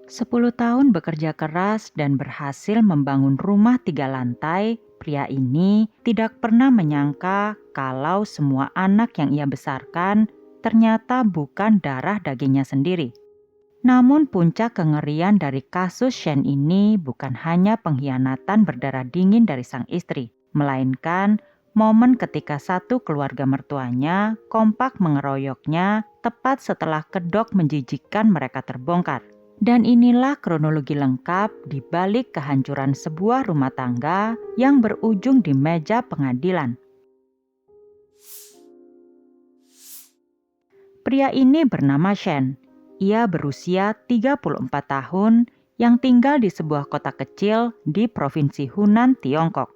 10 tahun bekerja keras dan berhasil membangun rumah 3 lantai, pria ini tidak pernah menyangka kalau semua anak yang ia besarkan ternyata bukan darah dagingnya sendiri. Namun puncak kengerian dari kasus Shen ini bukan hanya pengkhianatan berdarah dingin dari sang istri, melainkan momen ketika satu keluarga mertuanya kompak mengeroyoknya tepat setelah kedok menjijikkan mereka terbongkar. Dan inilah kronologi lengkap di balik kehancuran sebuah rumah tangga yang berujung di meja pengadilan. Pria ini bernama Shen. Ia berusia 34 tahun yang tinggal di sebuah kota kecil di Provinsi Hunan, Tiongkok.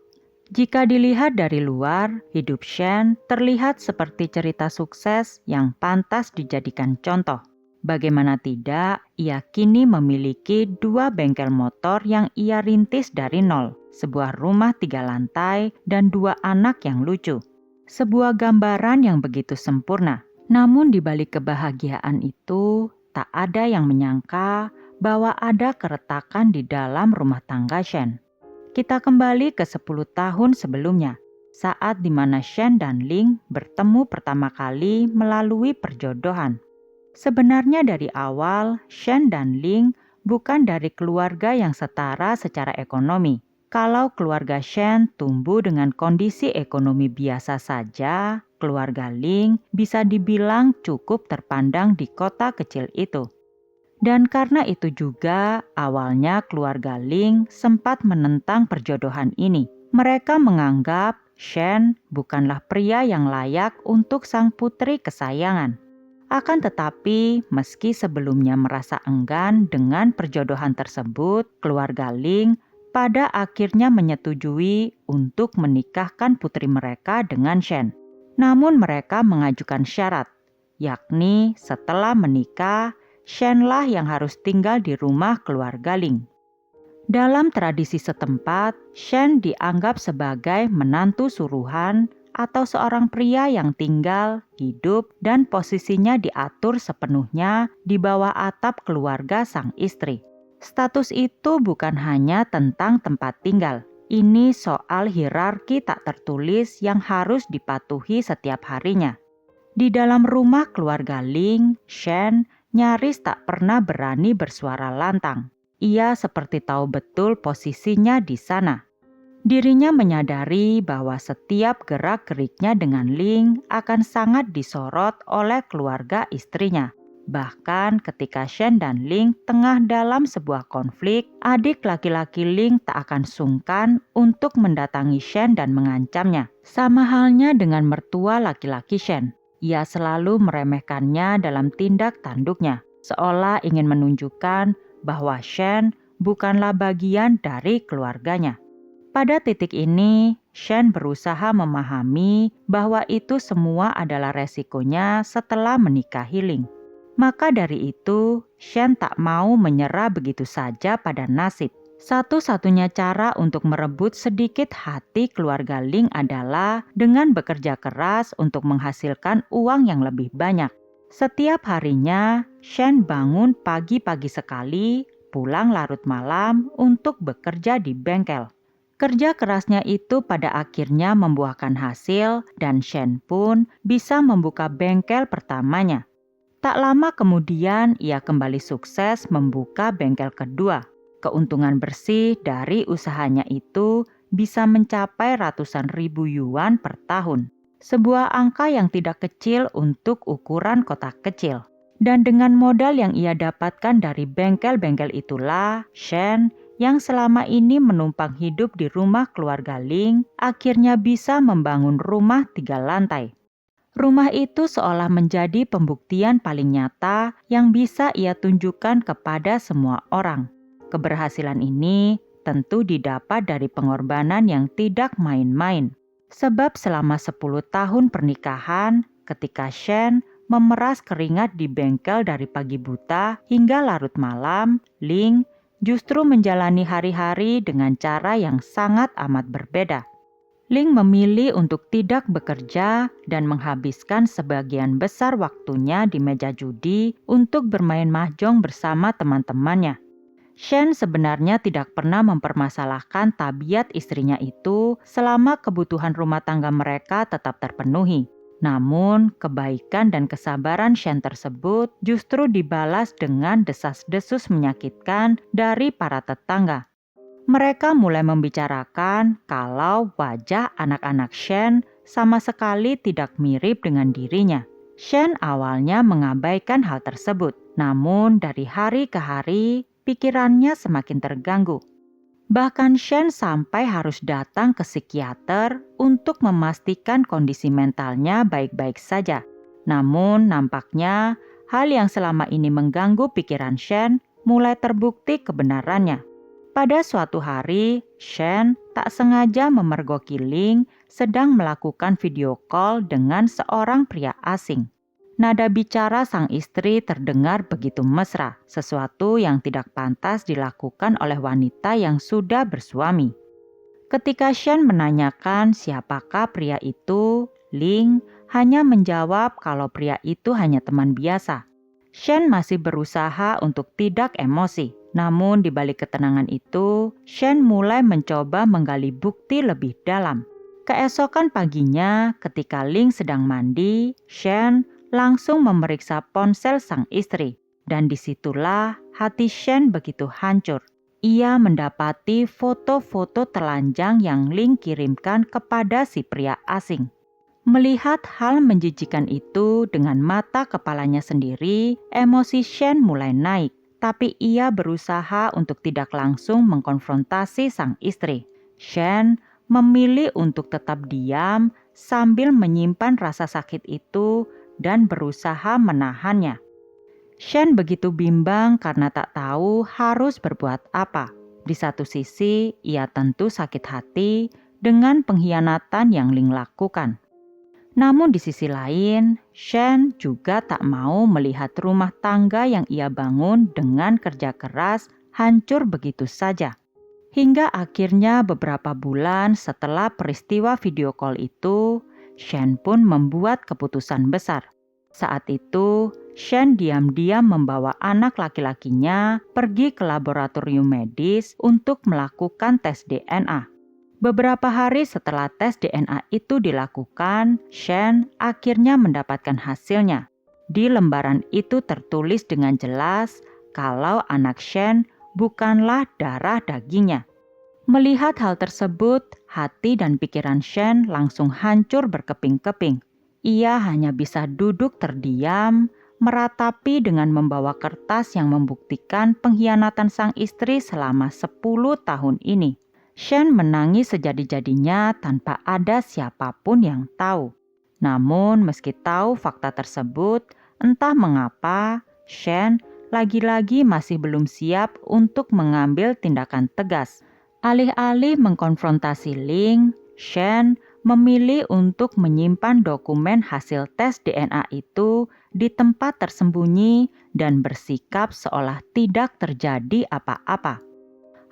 Jika dilihat dari luar, hidup Shen terlihat seperti cerita sukses yang pantas dijadikan contoh. Bagaimana tidak, ia kini memiliki 2 bengkel motor yang ia rintis dari nol, sebuah rumah 3 lantai, dan 2 anak yang lucu. Sebuah gambaran yang begitu sempurna. Namun di balik kebahagiaan itu, tak ada yang menyangka bahwa ada keretakan di dalam rumah tangga Shen. Kita kembali ke 10 tahun sebelumnya, saat dimana Shen dan Ling bertemu pertama kali melalui perjodohan. Sebenarnya dari awal, Shen dan Ling bukan dari keluarga yang setara secara ekonomi. Kalau keluarga Shen tumbuh dengan kondisi ekonomi biasa saja, keluarga Ling bisa dibilang cukup terpandang di kota kecil itu. Dan karena itu juga, awalnya keluarga Ling sempat menentang perjodohan ini. Mereka menganggap Shen bukanlah pria yang layak untuk sang putri kesayangan. Akan tetapi, meski sebelumnya merasa enggan dengan perjodohan tersebut, keluarga Ling pada akhirnya menyetujui untuk menikahkan putri mereka dengan Shen. Namun mereka mengajukan syarat, yakni setelah menikah, Shenlah yang harus tinggal di rumah keluarga Ling. Dalam tradisi setempat, Shen dianggap sebagai menantu suruhan atau seorang pria yang tinggal, hidup, dan posisinya diatur sepenuhnya di bawah atap keluarga sang istri. Status itu bukan hanya tentang tempat tinggal. Ini soal hierarki tak tertulis yang harus dipatuhi setiap harinya. Di dalam rumah keluarga Ling, Shen nyaris tak pernah berani bersuara lantang. Ia seperti tahu betul posisinya di sana. Dirinya menyadari bahwa setiap gerak-geriknya dengan Ling akan sangat disorot oleh keluarga istrinya. Bahkan ketika Shen dan Ling tengah dalam sebuah konflik, adik laki-laki Ling tak akan sungkan untuk mendatangi Shen dan mengancamnya. Sama halnya dengan mertua laki-laki Shen. Ia selalu meremehkannya dalam tindak tanduknya, seolah ingin menunjukkan bahwa Shen bukanlah bagian dari keluarganya. Pada titik ini, Shen berusaha memahami bahwa itu semua adalah resikonya setelah menikahi Ling. Maka dari itu, Shen tak mau menyerah begitu saja pada nasib. Satu-satunya cara untuk merebut sedikit hati keluarga Ling adalah dengan bekerja keras untuk menghasilkan uang yang lebih banyak. Setiap harinya, Shen bangun pagi-pagi sekali, pulang larut malam untuk bekerja di bengkel. Kerja kerasnya itu pada akhirnya membuahkan hasil dan Shen pun bisa membuka bengkel pertamanya. Tak lama kemudian ia kembali sukses membuka bengkel kedua. Keuntungan bersih dari usahanya itu bisa mencapai ratusan ribu yuan per tahun. Sebuah angka yang tidak kecil untuk ukuran kota kecil. Dan dengan modal yang ia dapatkan dari bengkel-bengkel itulah, Shen yang selama ini menumpang hidup di rumah keluarga Ling akhirnya bisa membangun rumah 3 lantai. Rumah itu seolah menjadi pembuktian paling nyata yang bisa ia tunjukkan kepada semua orang. Keberhasilan ini tentu didapat dari pengorbanan yang tidak main-main. Sebab selama 10 tahun pernikahan, ketika Shen memeras keringat di bengkel dari pagi buta hingga larut malam, Ling justru menjalani hari-hari dengan cara yang sangat amat berbeda. Ling memilih untuk tidak bekerja dan menghabiskan sebagian besar waktunya di meja judi untuk bermain mahjong bersama teman-temannya. Shen sebenarnya tidak pernah mempermasalahkan tabiat istrinya itu selama kebutuhan rumah tangga mereka tetap terpenuhi. Namun, kebaikan dan kesabaran Shen tersebut justru dibalas dengan desas-desus menyakitkan dari para tetangga. Mereka mulai membicarakan kalau wajah anak-anak Shen sama sekali tidak mirip dengan dirinya. Shen awalnya mengabaikan hal tersebut, namun dari hari ke hari, pikirannya semakin terganggu. Bahkan Shen sampai harus datang ke psikiater untuk memastikan kondisi mentalnya baik-baik saja. Namun nampaknya hal yang selama ini mengganggu pikiran Shen mulai terbukti kebenarannya. Pada suatu hari, Shen tak sengaja memergoki Ling sedang melakukan video call dengan seorang pria asing. Nada bicara sang istri terdengar begitu mesra, sesuatu yang tidak pantas dilakukan oleh wanita yang sudah bersuami. Ketika Shen menanyakan siapakah pria itu, Ling hanya menjawab kalau pria itu hanya teman biasa. Shen masih berusaha untuk tidak emosi, namun di balik ketenangan itu, Shen mulai mencoba menggali bukti lebih dalam. Keesokan paginya, ketika Ling sedang mandi, Shen langsung memeriksa ponsel sang istri, dan disitulah hati Shen begitu hancur. Ia mendapati foto-foto telanjang yang Ling kirimkan kepada si pria asing. Melihat hal menjijikan itu dengan mata kepalanya sendiri, emosi Shen mulai naik, tapi ia berusaha untuk tidak langsung mengkonfrontasi sang istri. Shen memilih untuk tetap diam sambil menyimpan rasa sakit itu dan berusaha menahannya. Shen begitu bimbang karena tak tahu harus berbuat apa. Di satu sisi, ia tentu sakit hati dengan pengkhianatan yang Ling lakukan. Namun di sisi lain, Shen juga tak mau melihat rumah tangga yang ia bangun dengan kerja keras hancur begitu saja. Hingga akhirnya beberapa bulan setelah peristiwa video call itu, Shen pun membuat keputusan besar. Saat itu, Shen diam-diam membawa anak laki-lakinya pergi ke laboratorium medis untuk melakukan tes DNA. Beberapa hari setelah tes DNA itu dilakukan, Shen akhirnya mendapatkan hasilnya. Di lembaran itu tertulis dengan jelas kalau anak Shen bukanlah darah dagingnya. Melihat hal tersebut, hati dan pikiran Shen langsung hancur berkeping-keping. Ia hanya bisa duduk terdiam, meratapi dengan membawa kertas yang membuktikan pengkhianatan sang istri selama 10 tahun ini. Shen menangis sejadi-jadinya tanpa ada siapapun yang tahu. Namun meski tahu fakta tersebut, entah mengapa Shen lagi-lagi masih belum siap untuk mengambil tindakan tegas. Alih-alih mengkonfrontasi Ling, Shen memilih untuk menyimpan dokumen hasil tes DNA itu di tempat tersembunyi dan bersikap seolah tidak terjadi apa-apa.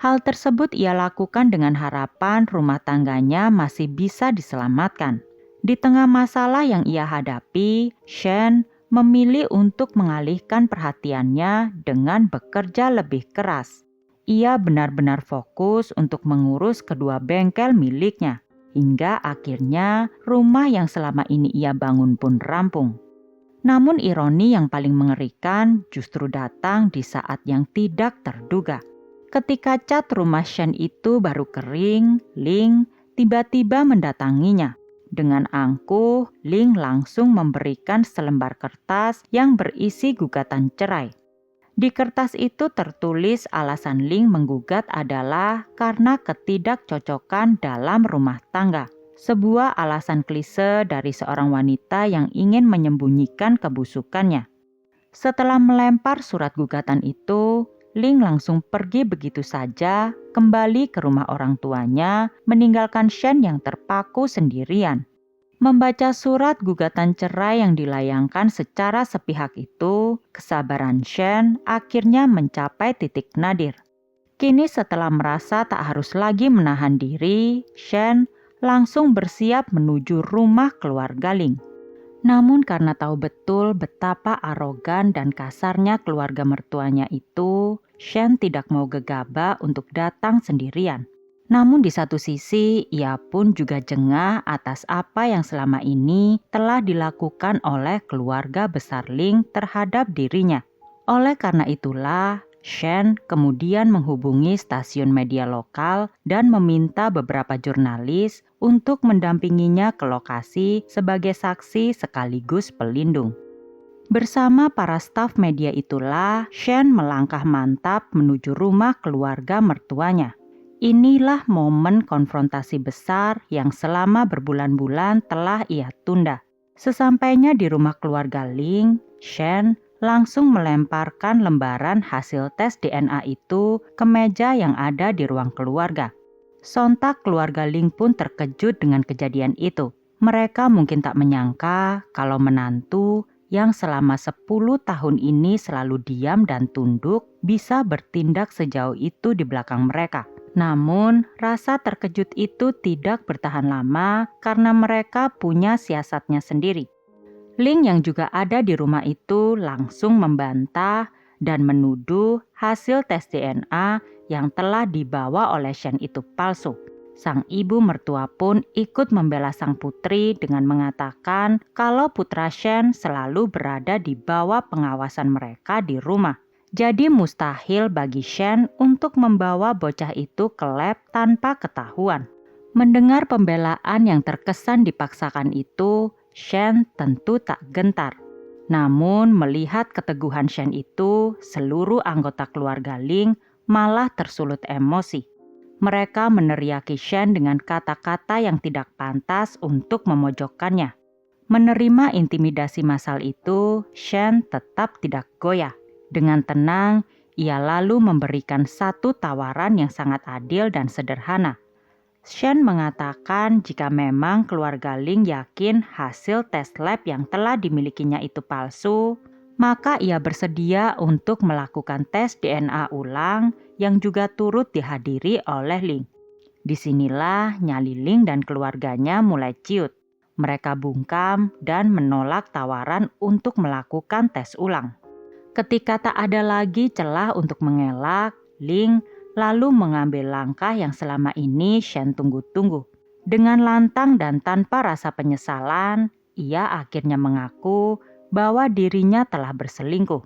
Hal tersebut ia lakukan dengan harapan rumah tangganya masih bisa diselamatkan. Di tengah masalah yang ia hadapi, Shen memilih untuk mengalihkan perhatiannya dengan bekerja lebih keras. Ia benar-benar fokus untuk mengurus kedua bengkel miliknya, hingga akhirnya rumah yang selama ini ia bangun pun rampung. Namun ironi yang paling mengerikan justru datang di saat yang tidak terduga. Ketika cat rumah Shen itu baru kering, Ling tiba-tiba mendatanginya. Dengan angkuh, Ling langsung memberikan selembar kertas yang berisi gugatan cerai. Di kertas itu tertulis alasan Ling menggugat adalah karena ketidakcocokan dalam rumah tangga. Sebuah alasan klise dari seorang wanita yang ingin menyembunyikan kebusukannya. Setelah melempar surat gugatan itu, Ling langsung pergi begitu saja, kembali ke rumah orang tuanya, meninggalkan Shen yang terpaku sendirian. Membaca surat gugatan cerai yang dilayangkan secara sepihak itu, kesabaran Shen akhirnya mencapai titik nadir. Kini setelah merasa tak harus lagi menahan diri, Shen langsung bersiap menuju rumah keluarga Ling. Namun karena tahu betul betapa arogan dan kasarnya keluarga mertuanya itu, Shen tidak mau gegabah untuk datang sendirian. Namun di satu sisi, ia pun juga jengah atas apa yang selama ini telah dilakukan oleh keluarga besar Ling terhadap dirinya. Oleh karena itulah, Shen kemudian menghubungi stasiun media lokal dan meminta beberapa jurnalis untuk mendampinginya ke lokasi sebagai saksi sekaligus pelindung. Bersama para staf media itulah, Shen melangkah mantap menuju rumah keluarga mertuanya. Inilah momen konfrontasi besar yang selama berbulan-bulan telah ia tunda. Sesampainya di rumah keluarga Ling, Shen langsung melemparkan lembaran hasil tes DNA itu ke meja yang ada di ruang keluarga. Sontak keluarga Ling pun terkejut dengan kejadian itu. Mereka mungkin tak menyangka kalau menantu yang selama 10 tahun ini selalu diam dan tunduk bisa bertindak sejauh itu di belakang mereka. Namun, rasa terkejut itu tidak bertahan lama karena mereka punya siasatnya sendiri. Ling yang juga ada di rumah itu langsung membantah dan menuduh hasil tes DNA yang telah dibawa oleh Shen itu palsu. Sang ibu mertua pun ikut membela sang putri dengan mengatakan kalau putra Shen selalu berada di bawah pengawasan mereka di rumah. Jadi mustahil bagi Shen untuk membawa bocah itu ke lab tanpa ketahuan. Mendengar pembelaan yang terkesan dipaksakan itu, Shen tentu tak gentar. Namun melihat keteguhan Shen itu, seluruh anggota keluarga Ling malah tersulut emosi. Mereka meneriaki Shen dengan kata-kata yang tidak pantas untuk memojokkannya. Menerima intimidasi massal itu, Shen tetap tidak goyah. Dengan tenang, ia lalu memberikan satu tawaran yang sangat adil dan sederhana. Shen mengatakan jika memang keluarga Ling yakin hasil tes lab yang telah dimilikinya itu palsu, maka ia bersedia untuk melakukan tes DNA ulang yang juga turut dihadiri oleh Ling. Disinilah nyali Ling dan keluarganya mulai ciut. Mereka bungkam dan menolak tawaran untuk melakukan tes ulang. Ketika tak ada lagi celah untuk mengelak, Ling lalu mengambil langkah yang selama ini Shen tunggu-tunggu. Dengan lantang dan tanpa rasa penyesalan, ia akhirnya mengaku bahwa dirinya telah berselingkuh.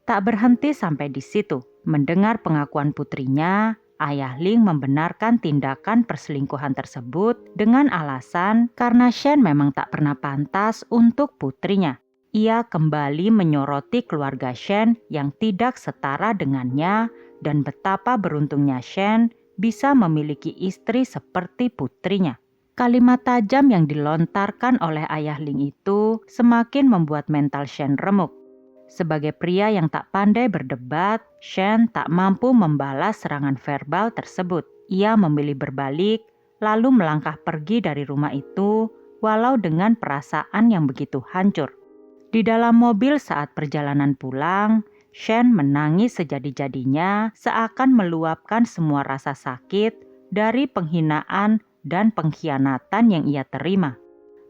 Tak berhenti sampai di situ. Mendengar pengakuan putrinya, ayah Ling membenarkan tindakan perselingkuhan tersebut dengan alasan karena Shen memang tak pernah pantas untuk putrinya. Ia kembali menyoroti keluarga Shen yang tidak setara dengannya dan betapa beruntungnya Shen bisa memiliki istri seperti putrinya. Kalimat tajam yang dilontarkan oleh ayah Ling itu semakin membuat mental Shen remuk. Sebagai pria yang tak pandai berdebat, Shen tak mampu membalas serangan verbal tersebut. Ia memilih berbalik, lalu melangkah pergi dari rumah itu, walau dengan perasaan yang begitu hancur. Di dalam mobil saat perjalanan pulang, Shen menangis sejadi-jadinya seakan meluapkan semua rasa sakit dari penghinaan dan pengkhianatan yang ia terima.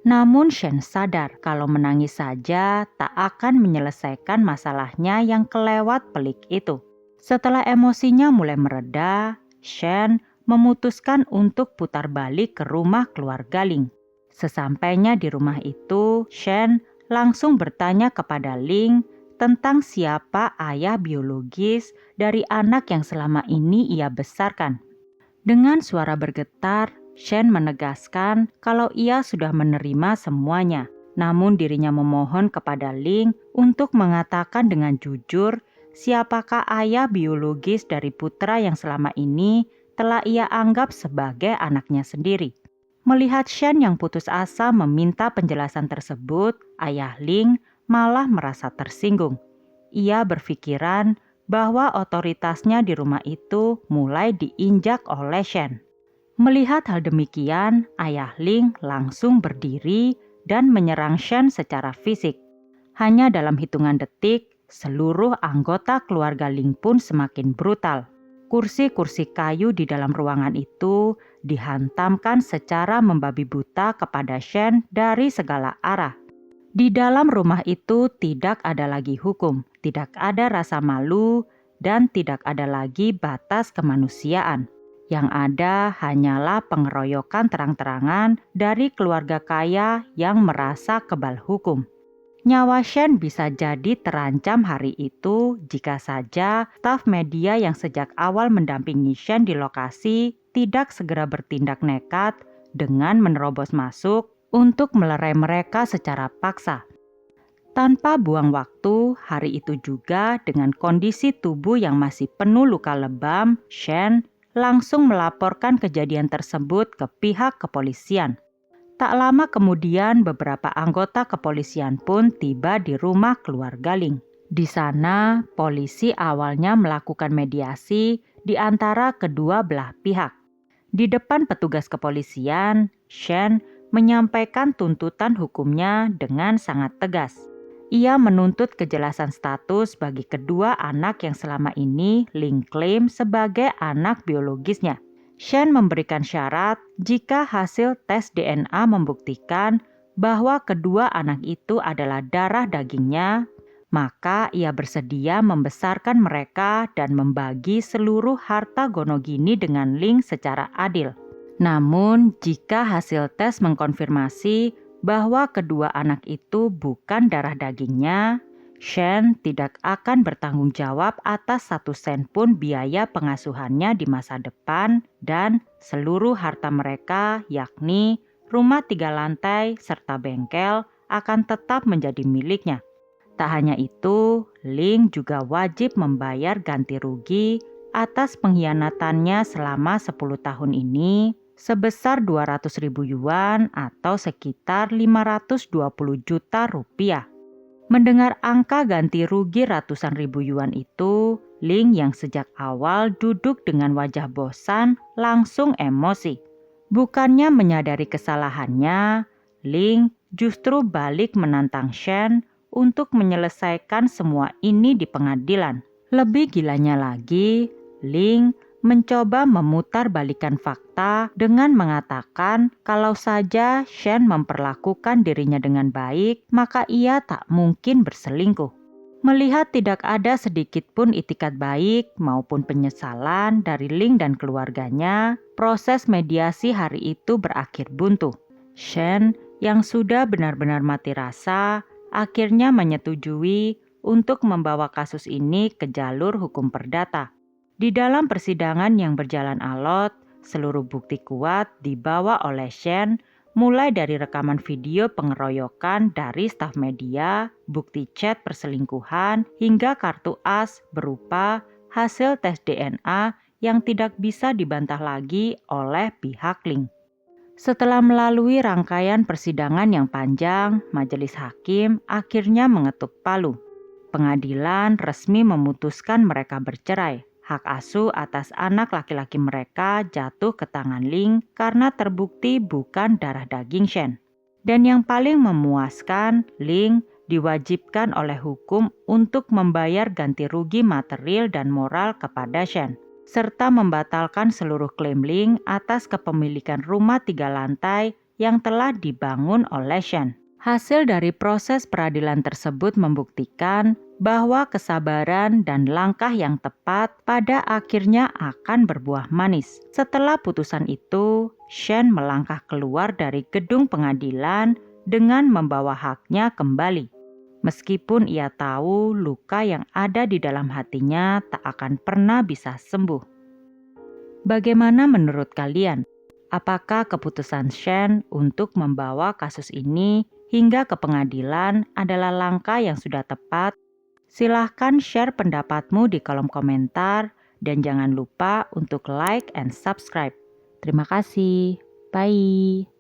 Namun Shen sadar kalau menangis saja tak akan menyelesaikan masalahnya yang kelewat pelik itu. Setelah emosinya mulai mereda, Shen memutuskan untuk putar balik ke rumah keluarga Ling. Sesampainya di rumah itu, Shen langsung bertanya kepada Ling tentang siapa ayah biologis dari anak yang selama ini ia besarkan. Dengan suara bergetar, Shen menegaskan kalau ia sudah menerima semuanya. Namun dirinya memohon kepada Ling untuk mengatakan dengan jujur siapakah ayah biologis dari putra yang selama ini telah ia anggap sebagai anaknya sendiri. Melihat Shen yang putus asa meminta penjelasan tersebut, ayah Ling malah merasa tersinggung. Ia berpikiran bahwa otoritasnya di rumah itu mulai diinjak oleh Shen. Melihat hal demikian, ayah Ling langsung berdiri dan menyerang Shen secara fisik. Hanya dalam hitungan detik, seluruh anggota keluarga Ling pun semakin brutal. Kursi-kursi kayu di dalam ruangan itu dihantamkan secara membabi buta kepada Shen dari segala arah. Di dalam rumah itu tidak ada lagi hukum, tidak ada rasa malu, dan tidak ada lagi batas kemanusiaan. Yang ada hanyalah pengeroyokan terang-terangan dari keluarga kaya yang merasa kebal hukum. Nyawa Shen bisa jadi terancam hari itu jika saja staf media yang sejak awal mendampingi Shen di lokasi tidak segera bertindak nekat dengan menerobos masuk untuk melerai mereka secara paksa. Tanpa buang waktu, hari itu juga dengan kondisi tubuh yang masih penuh luka lebam, Shen langsung melaporkan kejadian tersebut ke pihak kepolisian. Tak lama kemudian beberapa anggota kepolisian pun tiba di rumah keluarga Ling. Di sana, polisi awalnya melakukan mediasi di antara kedua belah pihak. Di depan petugas kepolisian, Shen menyampaikan tuntutan hukumnya dengan sangat tegas. Ia menuntut kejelasan status bagi kedua anak yang selama ini Ling klaim sebagai anak biologisnya. Shen memberikan syarat jika hasil tes DNA membuktikan bahwa kedua anak itu adalah darah dagingnya, maka ia bersedia membesarkan mereka dan membagi seluruh harta Gonogini dengan Ling secara adil. Namun, jika hasil tes mengkonfirmasi bahwa kedua anak itu bukan darah dagingnya, Shen tidak akan bertanggung jawab atas 1 sen pun biaya pengasuhannya di masa depan dan seluruh harta mereka, yakni rumah 3 lantai serta bengkel, akan tetap menjadi miliknya. Tak hanya itu, Ling juga wajib membayar ganti rugi atas pengkhianatannya selama 10 tahun ini sebesar 200.000 yuan atau sekitar 520 juta rupiah. Mendengar angka ganti rugi ratusan ribu yuan itu, Ling yang sejak awal duduk dengan wajah bosan langsung emosi. Bukannya menyadari kesalahannya, Ling justru balik menantang Shen untuk menyelesaikan semua ini di pengadilan. Lebih gilanya lagi, Ling mencoba memutarbalikkan fakta dengan mengatakan kalau saja Shen memperlakukan dirinya dengan baik, maka ia tak mungkin berselingkuh. Melihat tidak ada sedikit pun itikat baik maupun penyesalan dari Ling dan keluarganya, proses mediasi hari itu berakhir buntu. Shen yang sudah benar-benar mati rasa, akhirnya menyetujui untuk membawa kasus ini ke jalur hukum perdata. Di dalam persidangan yang berjalan alot, seluruh bukti kuat dibawa oleh Shen, mulai dari rekaman video pengeroyokan dari staf media, bukti chat perselingkuhan, hingga kartu as berupa hasil tes DNA yang tidak bisa dibantah lagi oleh pihak Ling. Setelah melalui rangkaian persidangan yang panjang, majelis hakim akhirnya mengetuk palu. Pengadilan resmi memutuskan mereka bercerai. Hak asuh atas anak laki-laki mereka jatuh ke tangan Ling karena terbukti bukan darah daging Shen. Dan yang paling memuaskan, Ling diwajibkan oleh hukum untuk membayar ganti rugi material dan moral kepada Shen, serta membatalkan seluruh klaim Ling atas kepemilikan rumah 3 lantai yang telah dibangun oleh Shen. Hasil dari proses peradilan tersebut membuktikan bahwa kesabaran dan langkah yang tepat pada akhirnya akan berbuah manis. Setelah putusan itu, Shen melangkah keluar dari gedung pengadilan dengan membawa haknya kembali. Meskipun ia tahu luka yang ada di dalam hatinya tak akan pernah bisa sembuh. Bagaimana menurut kalian? Apakah keputusan Shen untuk membawa kasus ini hingga ke pengadilan adalah langkah yang sudah tepat? Silahkan share pendapatmu di kolom komentar dan jangan lupa untuk like and subscribe. Terima kasih. Bye.